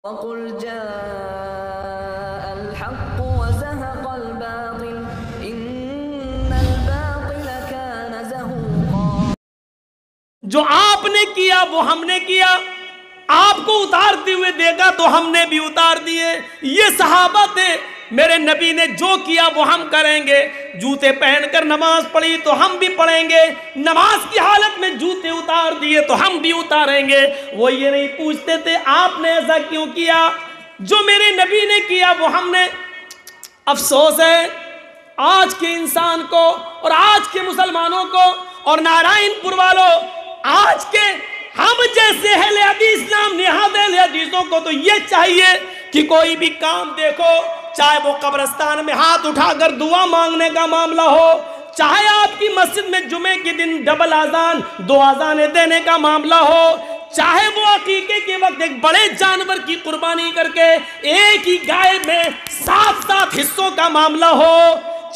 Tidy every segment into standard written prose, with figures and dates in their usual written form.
وَقُلْ جَاءَ الْحَقُّ وَزَهَقَ الْبَاطِلُ إِنَّ الْبَاطِلَ كَانَ زَهُوقًا۔ جو آپ نے کیا وہ ہم نے کیا، آپ کو اتارتے ہوئے دیکھا تو ہم نے بھی اتار دیے۔ یہ صحابہ تھے، میرے نبی نے جو کیا وہ ہم کریں گے۔ جوتے پہن کر نماز پڑھی تو ہم بھی پڑھیں گے، نماز کی حالت میں جوتے اتار دیے تو ہم بھی اتاریں گے۔ وہ یہ نہیں پوچھتے تھے آپ نے ایسا کیوں کیا، جو میرے نبی نے کیا وہ ہم نے۔ افسوس ہے آج کے انسان کو اور آج کے مسلمانوں کو اور نارائن پور والوں، آج کے ہم جیسے اہل حدیث نام نہاد اہل حدیثوں کو تو یہ چاہیے کہ کوئی بھی کام دیکھو، چاہے وہ قبرستان میں ہاتھ اٹھا کر دعا مانگنے کا معاملہ ہو، چاہے آپ کی مسجد میں جمعے کے دن ڈبل آذان 2 آذانیں دینے کا معاملہ ہو، چاہے وہ عقیقے کے وقت ایک بڑے جانور کی قربانی کر کے ایک ہی گائے میں 7 حصوں کا معاملہ ہو،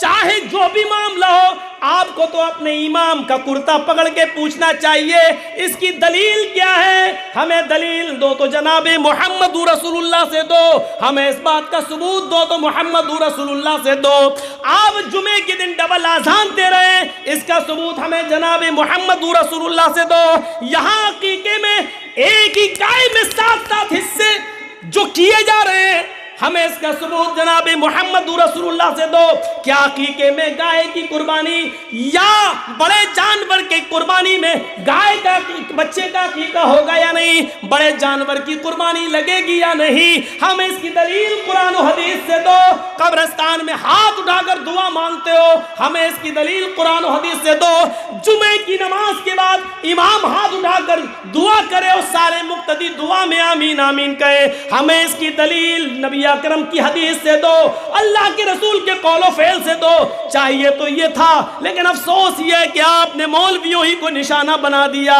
چاہے جو بھی معاملہ ہو، آپ کو تو اپنے امام کا کرتا پکڑ کے پوچھنا چاہیے اس کی دلیل کیا ہے۔ ہمیں دلیل دو تو جناب محمد رسول اللہ سے دو، ہمیں اس بات کا ثبوت دو تو محمد رسول اللہ سے دو۔ آپ جمعے کے دن ڈبل آذان دے رہے ہیں، اس کا ثبوت ہمیں جناب محمد رسول اللہ سے دو۔ یہاں عقیقے میں ایک ہی گائے میں 7 حصے جو کیے جا رہے ہیں، ہمیں اس کا ثبوت جناب محمد رسول اللہ سے دو۔ کیا عقیقے میں گائے کی قربانی یا بڑے جانور کی قربانی میں گائے کا بچے کا عقیقہ ہوگا یا نہیں، بڑے جانور کی قربانی لگے گی یا نہیں، ہمیں اس کی دلیل قرآن و حدیث سے دو۔ قبرستان میں ہاتھ اٹھا کر دعا مانگتے ہو، ہمیں اس کی دلیل قرآن و حدیث سے دو۔ جمعے کی نماز کے بعد امام ہاتھ اٹھا کر دعا کرے اور سارے مقتدی دعا میں آمین آمین کہے، ہمیں اس کی دلیل نبی اکرم کی حدیث سے دو، اللہ کے رسول کے قول و فعل سے دو۔ چاہیے تو یہ تھا، لیکن افسوس یہ ہے کہ آپ نے مولویوں ہی کو نشانہ بنا دیا،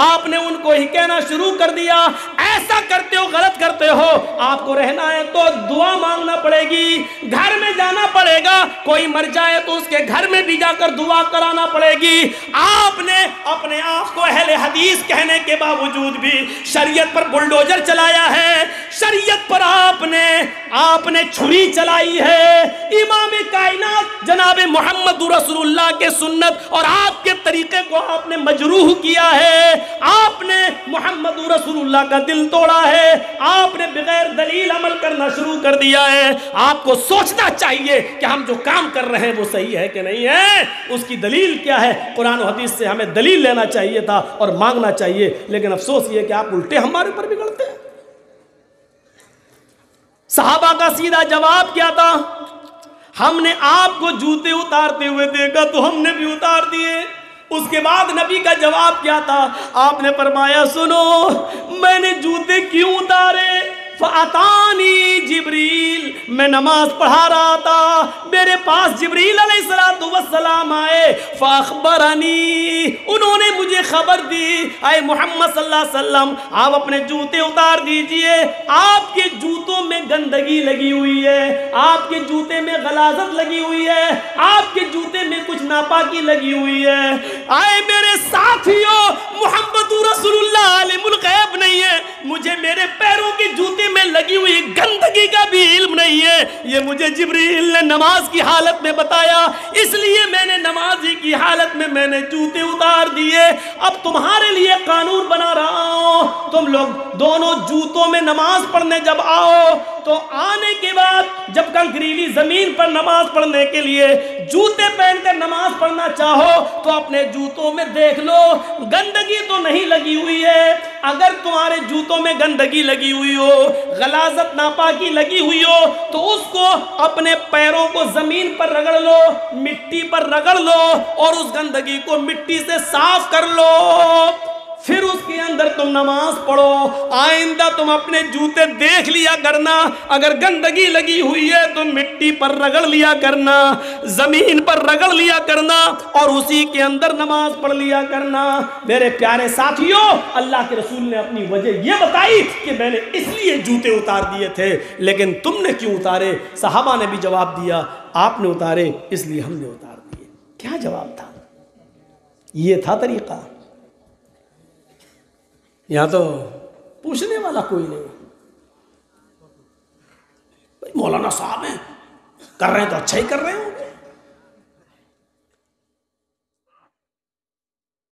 آپ نے ان کو ہی کہنا شروع کر دیا ایسا کرتے ہو غلط کرتے ہو، آپ کو رہنا ہے تو دعا مانگنا پڑے گی، گھر میں جانا پڑے گا، کوئی مر جائے تو اس کے گھر میں بھی جا کر دعا کرانا پڑے گی۔ آپ نے اپنے آپ کو اہل حدیث کہنے کے باوجود بھی شریعت پر بلڈوزر چلایا ہے، شریعت پر آپ نے چھری چلائی ہے۔ امام کائنات جناب محمد رسول اللہ کے سنت اور آپ کے طریقے کو آپ نے مجروح کیا ہے، آپ نے محمد رسول اللہ کا دل توڑا ہے، آپ نے بغیر دلیل عمل کرنا شروع کر دیا ہے۔ آپ کو سوچنا چاہیے کہ ہم جو کام کر رہے ہیں وہ صحیح ہے کہ نہیں ہے، اس کی دلیل کیا ہے۔ قرآن و حدیث سے ہمیں دلیل لینا چاہیے تھا اور مانگنا چاہیے، لیکن افسوس یہ کہ آپ الٹے ہمارے اوپر بگڑتے ہیں۔ صحابہ کا سیدھا جواب کیا تھا، ہم نے آپ کو جوتے اتارتے ہوئے دیکھا تو ہم نے بھی اتار دیے۔ اس کے بعد نبی کا جواب کیا تھا، آپ نے فرمایا سنو میں نے جوتے کیوں اتارے، فَأَتَانِي جبریل، میں نماز پڑھا رہا تھا، میرے پاس جبریل علیہ السلام آئے، فَأَخْبَرَنِي، انہوں نے مجھے خبر دی، اے محمد صلی اللہ علیہ وسلم آپ اپنے جوتے اتار دیجئے، آپ کے جوتوں میں گندگی لگی ہوئی ہے، آپ کے جوتے میں غلاظت لگی ہوئی ہے، آپ کے جوتے میں کچھ ناپاکی لگی ہوئی ہے۔ اے میرے ساتھیوں، محمد رسول اللہ عالم الغیب نہیں ہے، مجھے میرے پیروں کے جوتے میں لگی ہوئی گندگی کا بھی علم نہیں ہے، یہ مجھے جبریل نے نماز کی حالت میں بتایا، اس لیے میں نے نمازی کی حالت میں نے جوتے اتار دیے۔ اب تمہارے لیے قانون بنا رہا ہوں، تم لوگ دونوں جوتوں میں نماز پڑھنے جب آؤ تو آنے کے بعد جب کنکریلی زمین پر نماز پڑھنے کے لیے جوتے پہن کر نماز پڑھنا چاہو تو اپنے جوتوں میں دیکھ لو گندگی تو نہیں لگی ہوئی ہے۔ اگر تمہارے جوتوں میں گندگی لگی ہوئی ہو، غلاظت ناپاکی لگی ہوئی ہو تو اس کو اپنے پیروں کو زمین پر رگڑ لو، مٹی پر رگڑ لو اور اس گندگی کو مٹی سے صاف کر لو، پھر اس کے اندر تم نماز پڑھو۔ آئندہ تم اپنے جوتے دیکھ لیا کرنا، اگر گندگی لگی ہوئی ہے تو مٹی پر رگڑ لیا کرنا، زمین پر رگڑ لیا کرنا اور اسی کے اندر نماز پڑھ لیا کرنا۔ میرے پیارے ساتھیوں، اللہ کے رسول نے اپنی وجہ یہ بتائی کہ میں نے اس لیے جوتے اتار دیے تھے، لیکن تم نے کیوں اتارے؟ صحابہ نے بھی جواب دیا، آپ نے اتارے اس لیے ہم نے اتار دیے۔ کیا جواب تھا؟ یہ تھا طریقہ؟ یہاں تو پوچھنے والا کوئی نہیں۔ مولانا صاحب ہیں، کر رہے ہیں تو اچھا ہی کر رہے ہوں گے۔